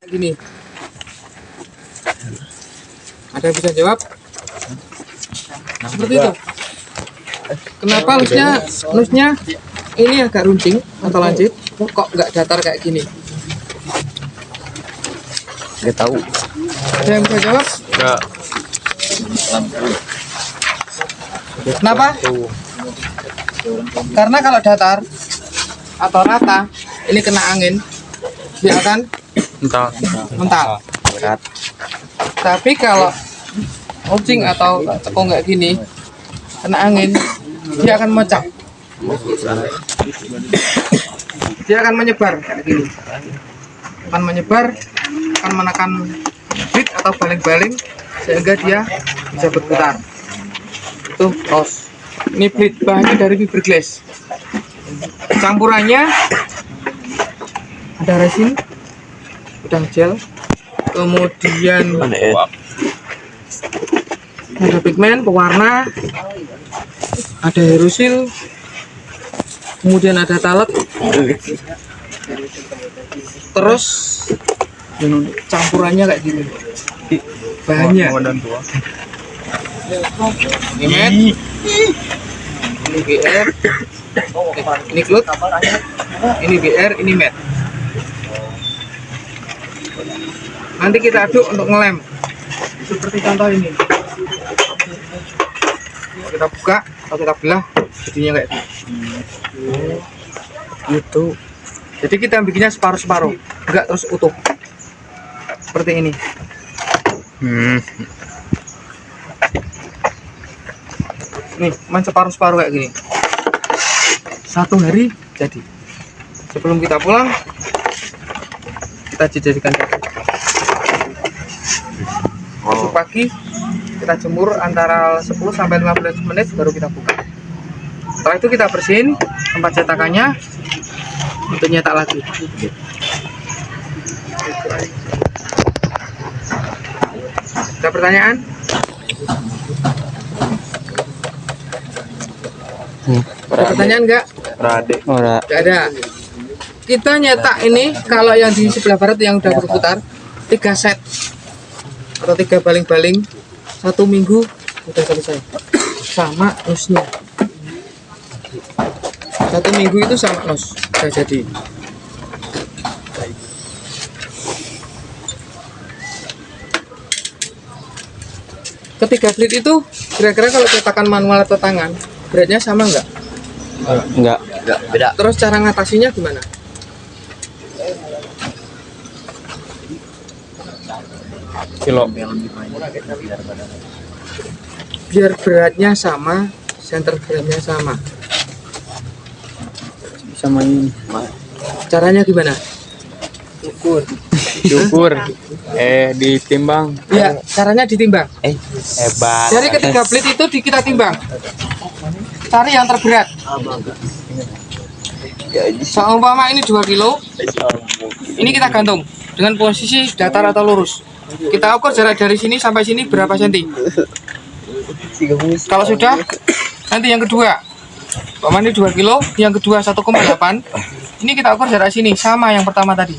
Gini, ada yang bisa jawab? Seperti itu. Kenapa lusnya ini agak runcing atau lancip? Kok nggak datar kayak gini? Nggak tahu. Ada yang bisa jawab? Nggak. Kenapa? Karena kalau datar atau rata, ini kena angin, dia akan mental. Berat. Tapi kalau runcing atau tepung kayak gini, kena angin, dia akan mocak. Dia akan menyebar kayak gini. Akan menyebar, akan menekan bit atau baling-baling sehingga dia bisa berputar. Itu ros. Ini blit, bahannya dari fiberglass. Campurannya ada resin, udang gel, kemudian ada pigmen, pewarna, ada aerosil, kemudian ada talet, terus campurannya kayak gini. Bahannya ini met, ini BR, ini glut, ini BR, ini met. Nanti kita aduk untuk ngelem seperti contoh ini. Kita buka atau kita belah jadinya kayak gitu. Jadi kita bikinnya separuh-separuh, enggak terus utuh seperti ini. Nih, main separuh-separuh kayak gini. Satu hari jadi. Sebelum kita pulang, kita jadikan satu. Besok pagi kita jemur antara 10 sampai 15 menit baru kita buka. Setelah itu kita bersihin tempat cetakannya untuk nyetak lagi. Ada pertanyaan? Ada pertanyaan enggak? Enggak ada. Kita nyetak ini kalau yang di sebelah barat yang udah berputar 3 set atau 3 baling-baling 1 minggu udah selesai sama nusnya. 1 minggu itu sama nus udah jadi. Ketiga blit itu kira-kira kalau cetakan manual atau tangan beratnya sama enggak? Enggak, beda. Terus cara ngatasinya gimana? Kilo. Biar beratnya sama, center beratnya sama. Sama ini. Caranya gimana? Diukur. Ditimbang. Ya, caranya ditimbang. Hebat. Dari ketiga blit itu kita timbang. Cari yang terberat. Seumpama ini 2 kilo, ini kita gantung dengan posisi datar atau lurus. Kita ukur jarak dari sini sampai sini berapa senti. Kalau sudah, nanti yang kedua, ini 2 kilo, yang kedua 1,8. Ini kita ukur jarak sini sama yang pertama tadi.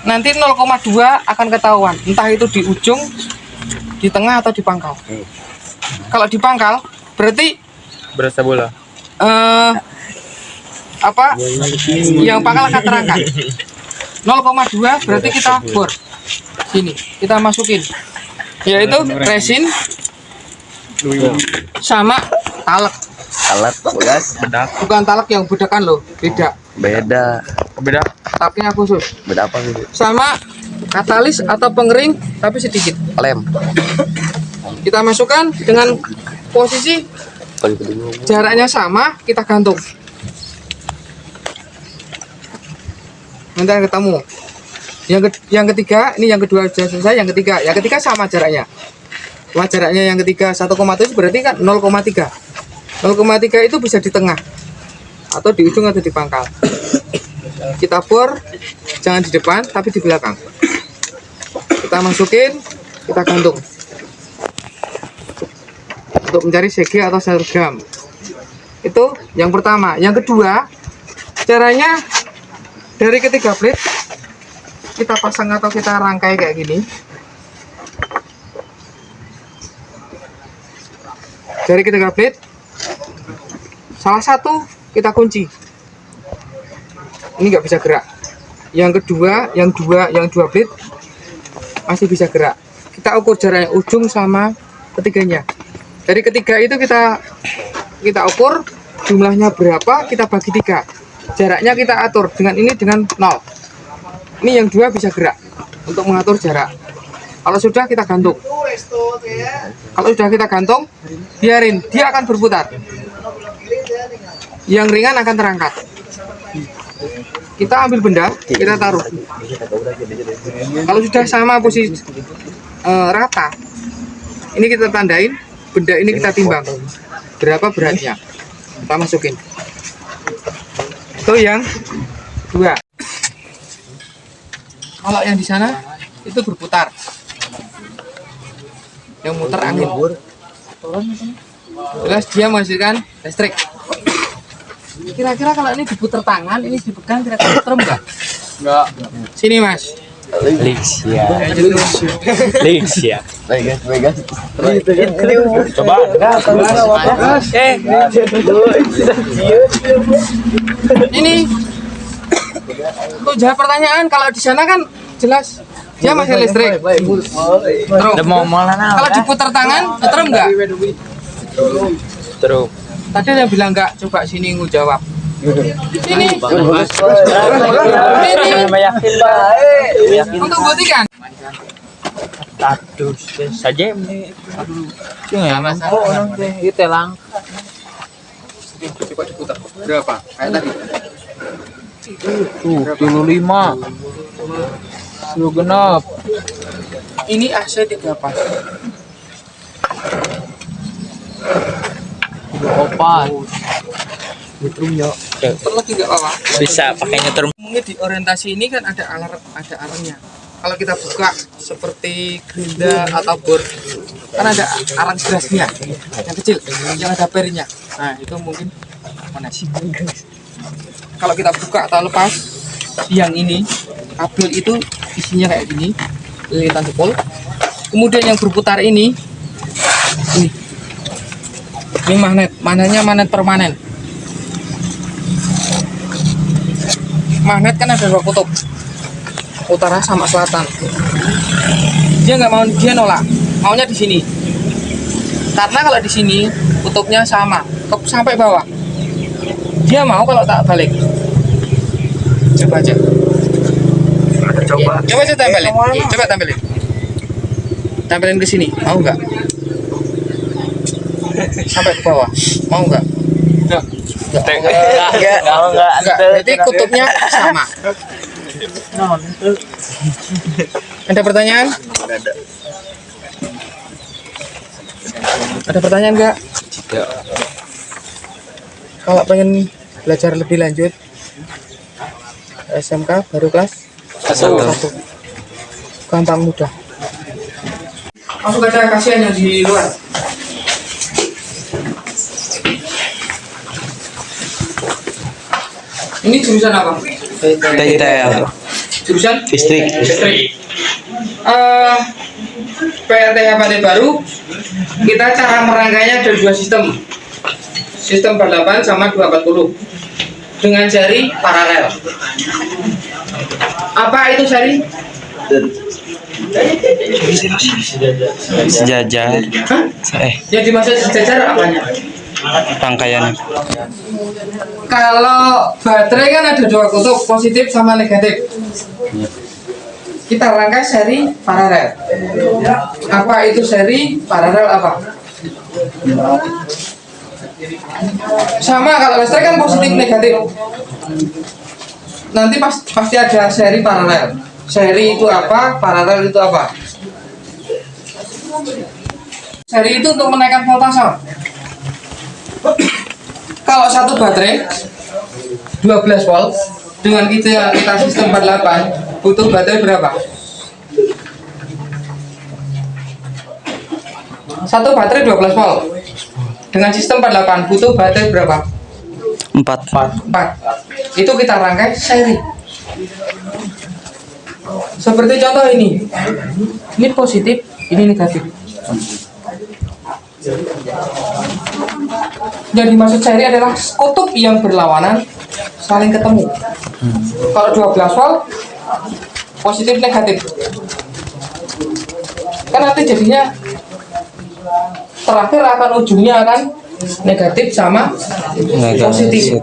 Nanti 0,2 akan ketahuan, entah itu di ujung, di tengah atau di pangkal. Kalau di pangkal, berarti Berasa bola. Yang pangkal akan terangkat. 0,2 berarti kita bor sini, kita masukin yaitu resin sama talek. Bedak. Bukan talek yang bedakan loh, beda. Beda. Tapnya khusus. Beda apa gitu? Sama katalis atau pengering tapi sedikit. Lem. Kita masukkan dengan posisi jaraknya sama, kita gantung. Nanti ketemu. Yang ketiga, ini yang kedua sudah selesai, yang ketiga sama jaraknya. Wah, jaraknya yang ketiga 1,7 berarti kan 0,3. 0,3 itu bisa di tengah atau di ujung atau di pangkal. Kita bor jangan di depan tapi di belakang. Kita masukin, kita gantung untuk mencari CG atau sergam. Itu yang pertama. Yang kedua, caranya dari ketiga blit kita pasang atau kita rangkai kayak gini. Dari ketiga plate, salah satu kita kunci. Ini nggak bisa gerak. Yang kedua, yang dua plate masih bisa gerak. Kita ukur jaraknya ujung sama ketiganya. Dari ketiga itu kita ukur jumlahnya berapa, kita bagi 3. Jaraknya kita atur dengan ini dengan 0. Ini yang dua bisa gerak untuk mengatur jarak. Kalau sudah kita gantung. Kalau sudah kita gantung, biarin dia akan berputar. Yang ringan akan terangkat. Kita ambil benda, kita taruh. Kalau sudah sama posisi rata, ini kita tandain. Benda ini kita timbang. Berapa beratnya? Kita masukin. Itu yang dua. Kalau yang di sana itu berputar. Yang muter angin. Jelas dia menghasilkan listrik. Kira-kira kalau ini diputar tangan, ini dipegang kira-kira muter enggak? Enggak. Sini Mas. Lixia. Lixia. Coba. Ini untuk jawab pertanyaan, kalau di sana kan jelas dia masih listrik. Terus. Kalau diputar tangan, muter enggak? Terus. Tadi ada bilang enggak, coba sini ngejawab. Sini. Ini. Untuk buktikan. Status saja ini. Ya, Mas. Itu lang. Coba diputar. Berapa? Kayak tadi. Tuh, 75. Sudah genap. Ini AC 3 pas. 24. Nyetrum lagi nggak apa-apa. Bisa pakai nyetrum. Mungkin di orientasi ini kan ada alarmnya. Kalau kita buka seperti gerinda atau bor, kan ada arang gasnya yang kecil, yang ada perinya. Nah itu mungkin mana sih? Kalau kita buka atau lepas yang ini, kabel itu isinya kayak gini, lilitan jempol. Kemudian yang berputar ini magnetnya magnet permanen. Magnet kan ada 2 kutub, utara sama selatan. Dia nggak mau, dia nolak, maunya di sini. Karena kalau di sini kutubnya sama, sampai bawah. Dia mau kalau tak balik. Coba aja. Coba aja tempelin. Coba tempelin. Tempelin ke sini, mau nggak? Sampai ke bawah, mau nggak? Enggak. Berarti kutubnya sama. Ada pertanyaan? Ada pertanyaan enggak? Tidak. Kalau pengen belajar lebih lanjut, SMK baru kelas 1. Gampang mudah. Masuk aja, kasihan yang di luar. Ini jurusan apa? TITL. Jurusan? Listrik. PRTH Pade Baru, kita cara merangkainya ada 2 sistem. Sistem 48 sama 240 dengan jari paralel. Apa itu jari? Sejajar. Hah? Yang dimaksud sejajar apanya? Rangkaian. Kalau baterai kan ada 2 kutub, positif sama negatif. Kita rangkai seri paralel. Apa itu seri paralel apa? Sama, kalau listrik kan positif negatif. Nanti pasti ada seri paralel. Seri itu apa? Paralel itu apa? Seri itu untuk menaikkan voltase. Kalau satu baterai 12 volt dengan kita sistem 48, butuh baterai berapa? Satu baterai 12 volt dengan sistem 48 butuh baterai berapa? 4. 4. Itu kita rangkai seri. Seperti contoh ini. Ini positif, ini negatif. Yang dimaksud seri adalah kutub yang berlawanan saling ketemu. Kalau 12 volt positif negatif, kan nanti jadinya terakhir akan ujungnya akan negatif sama positif.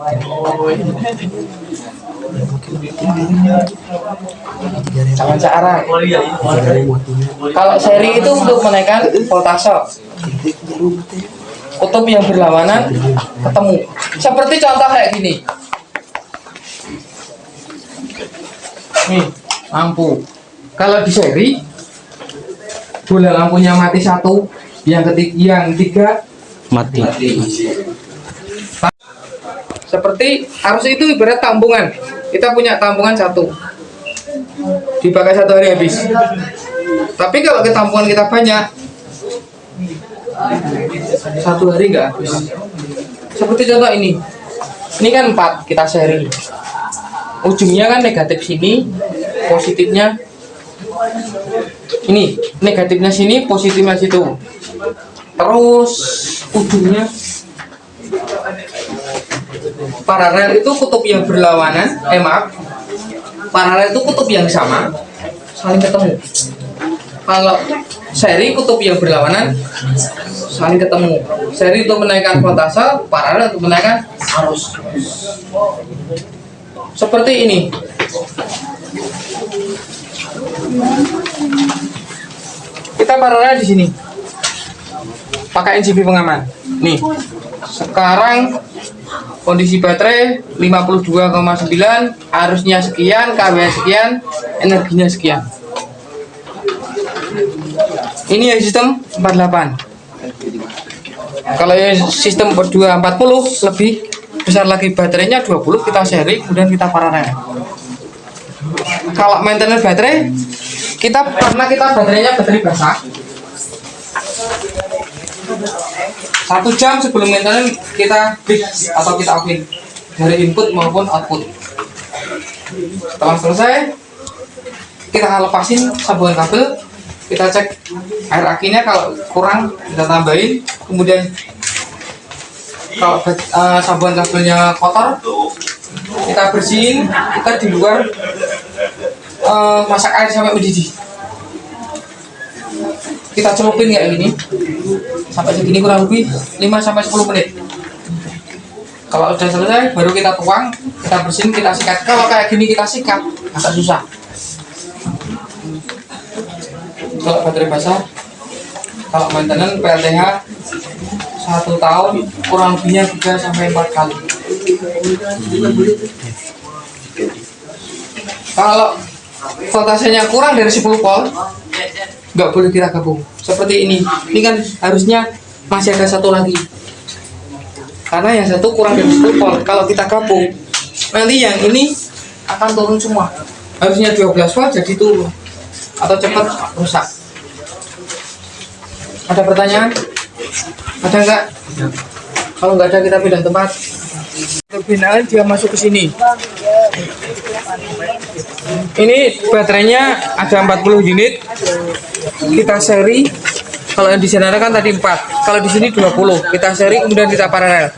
Sama cara. Kalau seri itu untuk menaikkan voltase. Kutub yang berlawanan ketemu. Seperti contoh kayak gini. Nih, lampu. Kalau di seri, bola lampunya mati satu, yang tiga Mati. Seperti arus itu ibarat tampungan. Kita punya tampungan satu, dipakai 1 hari habis. Tapi kalau tampungan kita banyak, 1 hari nggak habis. Seperti contoh ini kan 4 kita seri. Ujungnya kan negatif sini, positifnya ini, negatifnya sini, positifnya situ. Terus ujungnya paralel itu kutub yang berlawanan, paralel itu kutub yang sama saling ketemu. Kalau seri kutub yang berlawanan saling ketemu. Seri untuk menaikkan voltase, paralel untuk menaikkan arus. Seperti ini. Kita paralel di sini. Pakai NCB pengaman. Nih. Sekarang kondisi baterai 52,9, arusnya sekian, kW sekian, energinya sekian. Ini yang sistem 48. Kalau yang sistem 240 lebih besar lagi, baterainya 20, kita seri kemudian kita paralel. Kalau maintenance baterai, karena kita baterainya baterai basah, 1 jam sebelum maintenance kita break atau kita offin dari input maupun output. Setelah selesai, kita akan lepasin sambungan kabel, kita cek air akinya, kalau kurang kita tambahin, kemudian kalau sambungan kabelnya kotor kita bersihin, kita di luar masak air sampai mendidih. Kita celupin kayak gini sampai segini, kurang lebih 5-10 menit. Kalau udah selesai baru kita tuang, kita bersihin, kita sikat. Kalau kayak gini kita sikat agak susah. Kalau baterai basah, kalau maintenance PLTH 1 tahun kurang lebihnya 3-4 kali. Kalau voltasenya kurang dari 10 volt, nggak boleh kita gabung. Seperti ini kan harusnya masih ada satu lagi, karena yang satu kurang dari 10 volt. Kalau kita gabung, nanti yang ini akan turun semua. Harusnya 12 volt jadi turun atau cepat rusak. Ada pertanyaan? Ada nggak? Kalau nggak ada kita pindah tempat. Turbinanya dia masuk ke sini. Ini baterainya ada 40 unit. Kita seri. Kalau yang di sana kan tadi 4. Kalau di sini 20. Kita seri kemudian kita paralel.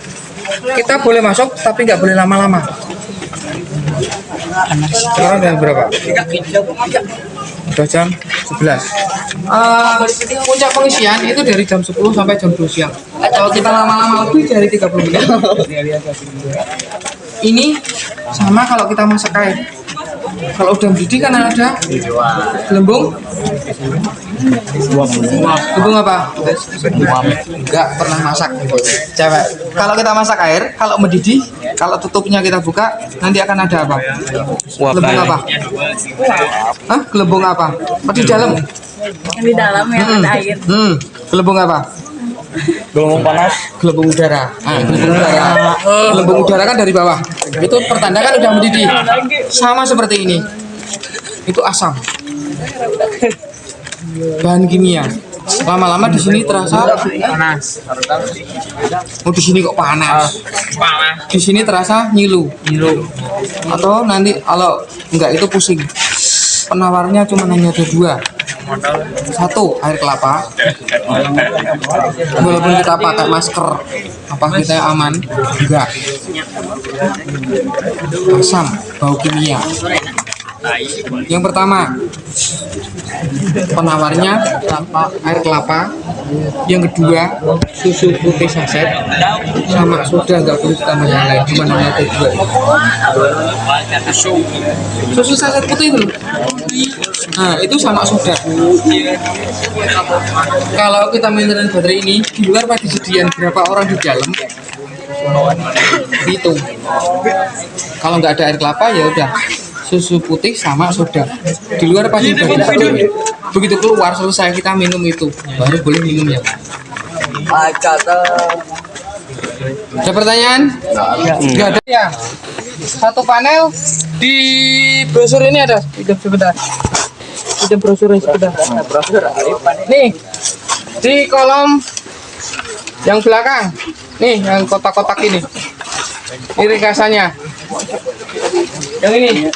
Kita boleh masuk tapi nggak boleh lama-lama. Sekarang jam berapa? Udah jam 11. Puncak pengisian itu dari jam 10 sampai jam 2 siang. Kalau kita lama-lama lebih dari 30 menit. Ini sama kalau kita masak air. Kalau udah mendidih kan ada gelembung. Gelembung apa? Enggak pernah masak. Cewek. Kalau kita masak air, kalau mendidih, kalau tutupnya kita buka, nanti akan ada apa? Gelembung apa? Hah? Gelembung apa? Di dalam. Yang di dalam yang ada air. Gelembung apa? Gelembung panas. Gelembung udara. Gelembung udara. Gelembung udara kan dari bawah. Itu pertanda kan udah mendidih. Sama seperti ini. Itu asam. Bahan kimia. Lama-lama di sini terasa panas. Oh, di sini kok panas. Di sini terasa nyilu. Atau nanti kalau enggak itu pusing. penawarnya cuma hanya ada dua. Satu, air kelapa. Walaupun kita pakai masker, apa kita aman? Enggak. Asam, bau kimia. Yang pertama, penawarnya air kelapa. Yang kedua, susu putih saset sama soda, nggak perlu ditambah yang lain, cuma hanya ada dua. Susu saset putih itu, nah itu sama soda. Kalau kita maintain baterai ini di luar pada disediakan berapa orang di dalam, hitung. Kalau nggak ada air kelapa ya udah susu putih sama soda. Di luar pasti bagi. Begitu keluar selesai kita minum itu baru boleh minumnya. Ada pertanyaan? Nggak ada ya. Satu panel di brosur ini ada. Hidup sebentar. Hidup brosurnya sebentar. Nih di kolom yang belakang. Nih yang kotak-kotak ini. Ini ringkasannya. Yang ini.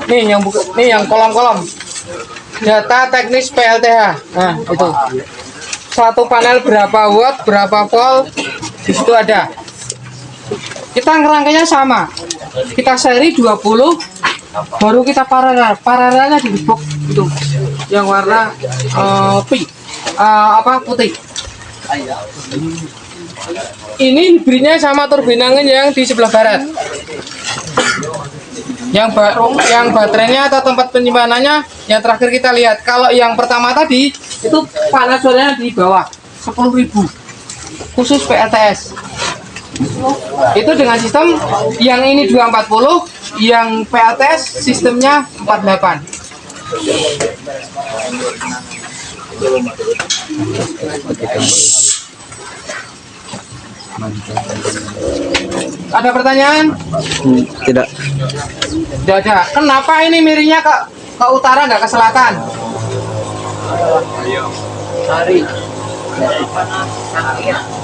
Nih yang kolom-kolom. Data teknis PLTH. Nah, itu. Satu panel berapa watt, berapa volt, di situ ada. Kita ngerangkainya sama. Kita seri 20, baru kita paralelnya di box itu. Yang warna putih. Ini hibridnya sama turbin angin yang di sebelah barat. Yang baterainya atau tempat penyimpanannya yang terakhir kita lihat. Kalau yang pertama tadi itu panel surya di bawah 10.000 khusus PLTS. Itu dengan sistem yang ini 240, yang PLTS sistemnya 48. Ada pertanyaan? Tidak. Tidak ada. Kenapa ini miringnya ke utara nggak ke selatan?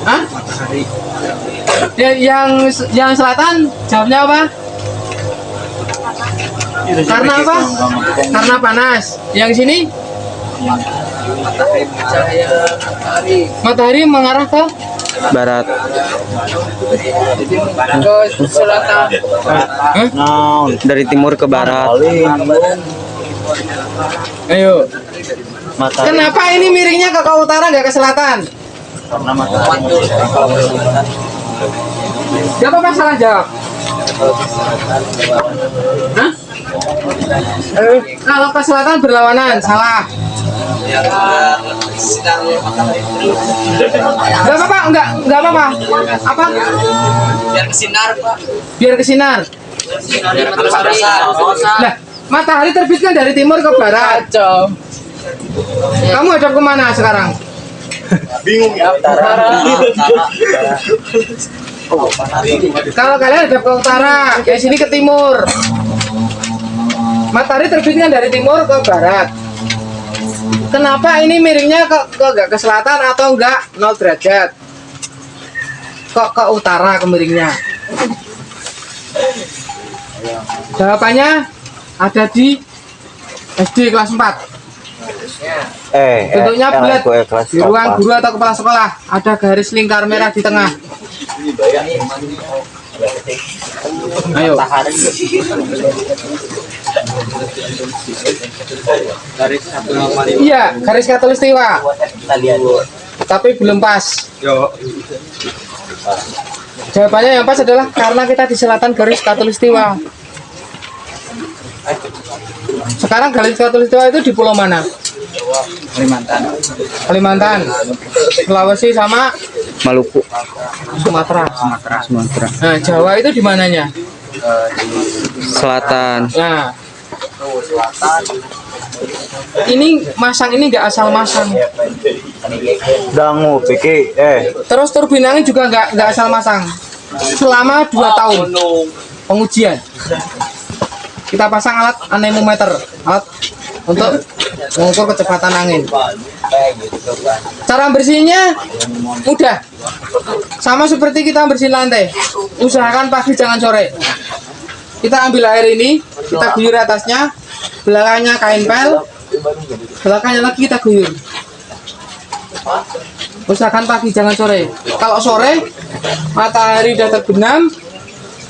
Hah? Ya, yang selatan jawabnya apa? Karena apa? Karena panas. Yang sini? Matahari mengarah ke Barat. ke selatan. Dari timur ke barat. Ayo. Matahari. Kenapa ini miringnya ke utara nggak ke selatan? Karena matahari. Gak apa-apa, salah jawab. Hah? Kalau ke selatan berlawanan, salah. Gak apa-apa, enggak apa-apa. Apa? Biar kesinar, Pak. Biar kesinar. Nah, matahari terbit kan dari timur ke barat. Kamu hadap kemana sekarang? Bingung ya. Kalau kalian hadap ke utara, ya sini ke timur. Matahari terbit kan dari timur ke barat. Kenapa ini miringnya ke selatan atau enggak 0 derajat? Kok ke utara ke miringnya? Jawabannya ada di SD kelas 4. Bentuknya bulat. Di ruang guru atau kepala sekolah ada garis lingkar merah di tengah. Ayo. Iya, garis khatulistiwa. Tapi belum pas. Jawabannya yang pas adalah karena kita di selatan garis khatulistiwa. Sekarang garis khatulistiwa itu di pulau mana? Kalimantan, Sulawesi sama Maluku. Sumatera. Sumatera. Nah, Jawa itu di mananya? Selatan. Nah, ini masang ini nggak asal masang. Dangu, PK, Terus turbin angin juga nggak asal masang. Selama 2 tahun pengujian, kita pasang alat anemometer, alat untuk mengukur kecepatan angin. Cara bersihnya mudah, sama seperti kita bersihin lantai. Usahakan pagi jangan sore. Kita ambil air ini, kita guyur atasnya, belakangnya kain pel, belakangnya lagi kita guyur. Usahakan pagi, jangan sore. Kalau sore matahari sudah terbenam,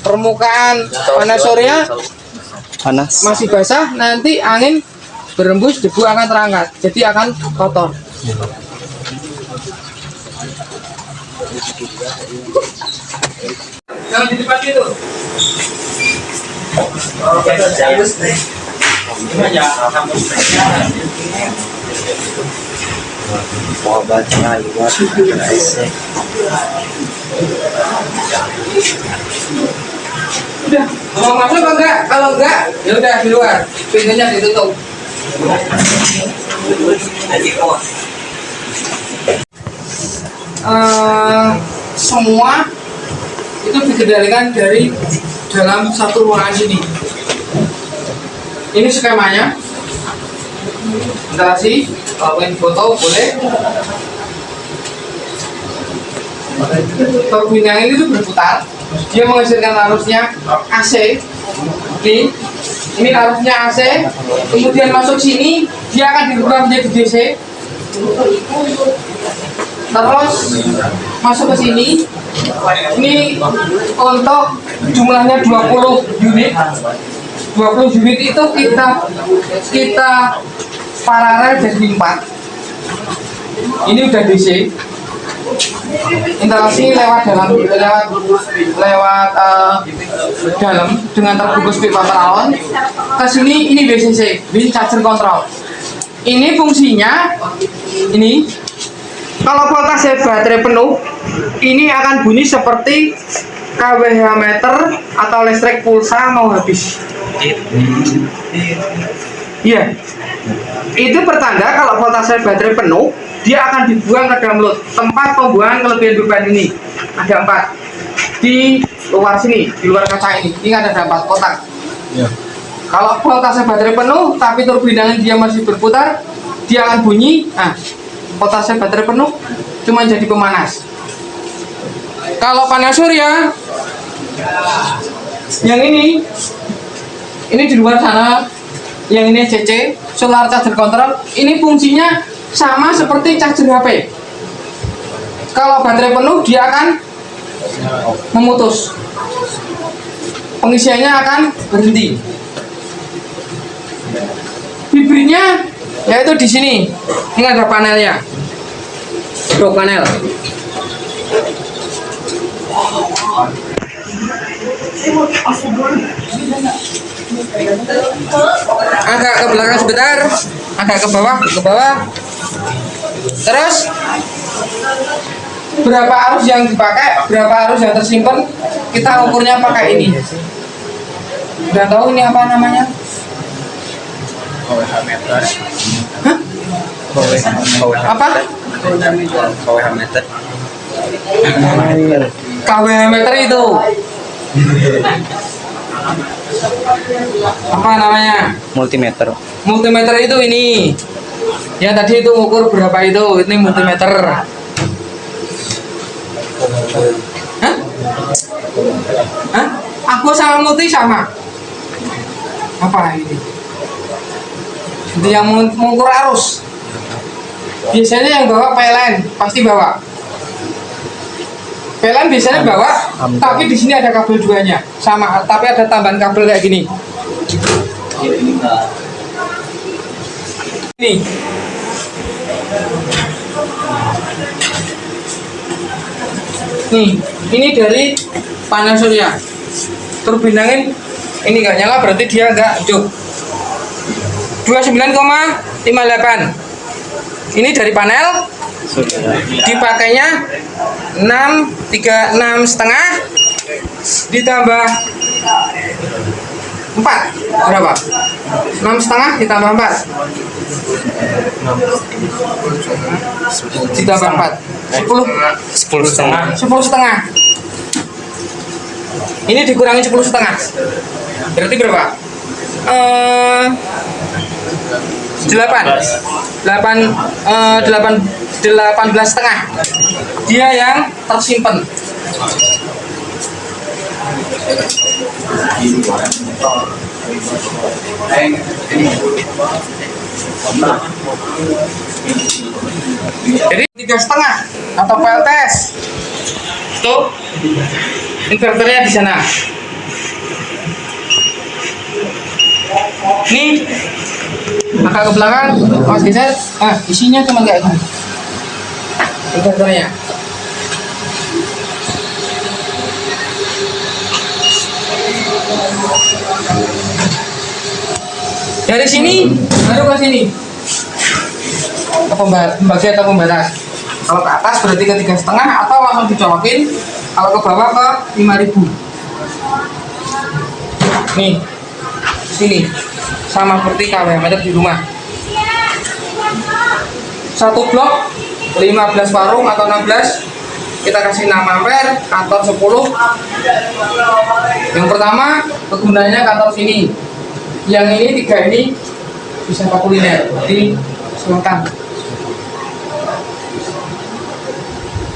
permukaan panas surya Panas. masih basah, nanti angin berembus, debu akan terangkat, jadi akan kotor. Yang di depan itu. Obatnya luar biasa. Udah, mau masuk apa enggak? Kalau enggak, ya udah di luar. Pintunya ditutup. Semua itu dikendalikan dari dalam satu ruangan sini. Ini skemanya. Instalasi, kalau ingin foto boleh. Turbina ini tuh berputar, dia menghasilkan arusnya AC. Ini arusnya AC, kemudian masuk sini, dia akan dirubah menjadi DC. Terus masuk ke sini. Ini untuk jumlahnya 20 unit. 20 unit itu kita paralel jadi 4. Ini udah DC. Instalasi lewat dalam dengan terbungkus pipa paralon. Ke sini ini BCC, bin charger control. Ini fungsinya ini. Kalau voltase baterai penuh, ini akan bunyi seperti kWh meter atau listrik pulsa mau habis. Iya. Itu pertanda kalau voltase baterai penuh, dia akan dibuang ke dalam load. Tempat pembuangan kelebihan beban ini ada 4 di luar sini, di luar kaca ini. Ini ada 4 kotak. Ya. Kalau voltase baterai penuh, tapi turbinanya dia masih berputar, dia akan bunyi. Nah, voltase baterai penuh cuma jadi pemanas. Kalau panas surya, yang ini di luar sana, yang ini CC, solar charger control. Ini fungsinya sama seperti charger HP. Kalau baterai penuh, dia akan memutus, pengisiannya akan berhenti. Hibridnya yaitu di sini. Ini ada panelnya, dok panel. Agak ke belakang sebentar, agak ke bawah. Terus berapa arus yang dipakai, berapa arus yang tersimpan, kita ukurnya pakai ini. Udah tahu ini apa namanya? KWH meter. Hah? Apa? KWH meter. KWH meter itu. Apa namanya? Multimeter. Multimeter itu ini. Ya tadi itu ukur berapa itu. Ini multimeter. Hah? Hah? Aku sama multi sama. Apa ini? Itu yang mengukur arus. Biasanya yang bawa PLN pasti bawa. PLN biasanya bawa, tapi di sini ada kabel duanya sama, tapi ada tambahan kabel kayak gini. Ini dari panel surya. Turbin angin ini nggak nyala, berarti dia nggak hidup. 29,58. Ini dari panel. Dipakainya 6,36,5 ditambah 4 berapa? 6,5 ditambah 4 ditambah 4 10,5. Ini dikurangi 10,5 berarti berapa? 18,5 dia yang tersimpan. Jadi 3,5 atau PLTS. Tuh inverternya di sana. Ini agak ke belakang, Mas geser. Isinya cuma kayak gini. Inverternya. Dari sini baru ke sini. Pembagi atau pembatas. Kalau ke atas berarti ke 3,5 atau langsung dicolokin. Kalau ke bawah ke 5.000. Nih, sini sama seperti KW meter di rumah. Satu blok 15 warung atau 16, kita kasih 6 ampere, kantor 10. Yang pertama kegunaannya kantor sini. Yang ini 3 ini bisa ke kuliner di selatan.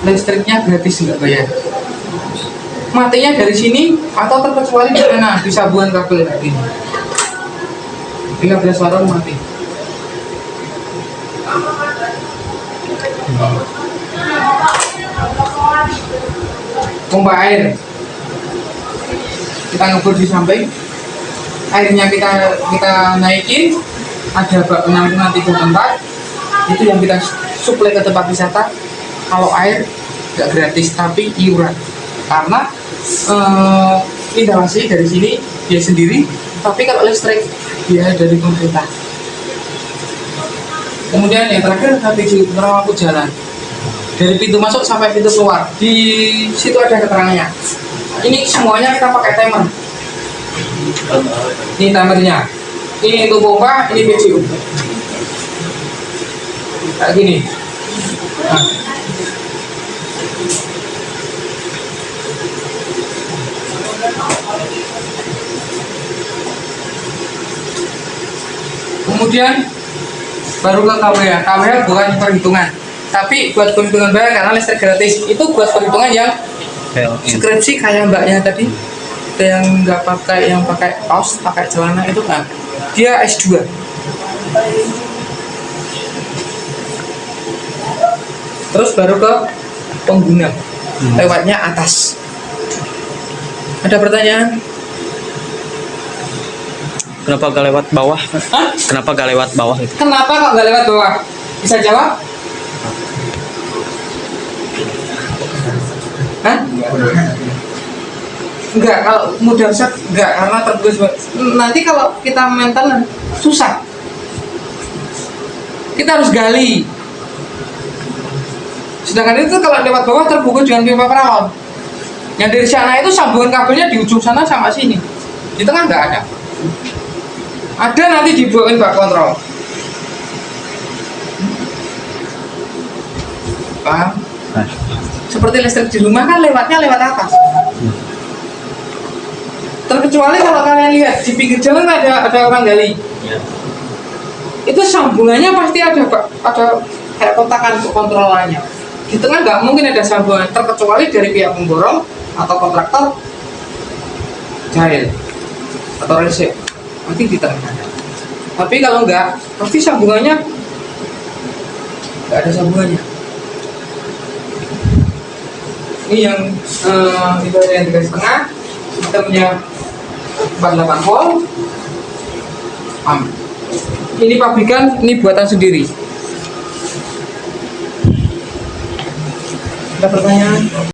Listriknya gratis, nggak bayar. Matinya dari sini atau terkecuali di mana di sambungan kabel kayak gini. 15 warung mati. Pompa air kita ngebor di samping, airnya kita naikin, ada bak penampungan 3 tempat, itu yang kita suplai ke tempat wisata. Kalau air nggak gratis tapi iuran, karena instalasi dari sini dia sendiri, tapi kalau listrik dia dari pemerintah. Kemudian yang terakhir HPJ lampu jalan, dari pintu masuk sampai pintu keluar, di situ ada keterangannya. Ini semuanya kita pakai timer. Ini timernya. Ini untuk pompa, ini PJU. Kayak gini. Nah. Kemudian baru ke KWH. KWH bukan perhitungan, tapi buat perhitungan bayar karena listrik gratis. Itu buat perhitungan yang skripsi kayak mbaknya tadi, yang nggak pakai, yang pakai kaos, pakai celana itu kan dia S2. Terus baru ke pengguna, lewatnya atas. Ada pertanyaan? Kenapa gak lewat bawah? Hah? Kenapa gak lewat bawah itu? Kenapa kok nggak lewat bawah? Bisa jawab? Hah? Enggak, kalau mudah set enggak, karena tertulis. Nanti kalau kita maintenance susah. Kita harus gali. Sedangkan itu kalau lewat bawah terbungkus dengan pipa paralon. Yang dari sana itu sambungan kabelnya di ujung sana sama sini. Di tengah enggak ada. Ada nanti dibawain bak kontrol. Paham? Seperti listrik di rumah kan lewatnya lewat atas. Terkecuali kalau kalian lihat di pinggir jalan ada orang gali. Itu sambungannya pasti ada kayak kotakan untuk kontrolannya. Di tengah nggak mungkin ada sambungan, terkecuali dari pihak pemborong atau kontraktor jahil atau resep. Nanti di tengah. Tapi kalau enggak, pasti sambungannya enggak ada sambungannya. Ini yang itu ada yang 3,5, sistemnya 48 volt. Ini pabrikan, ini buatan sendiri. Ada pertanyaan?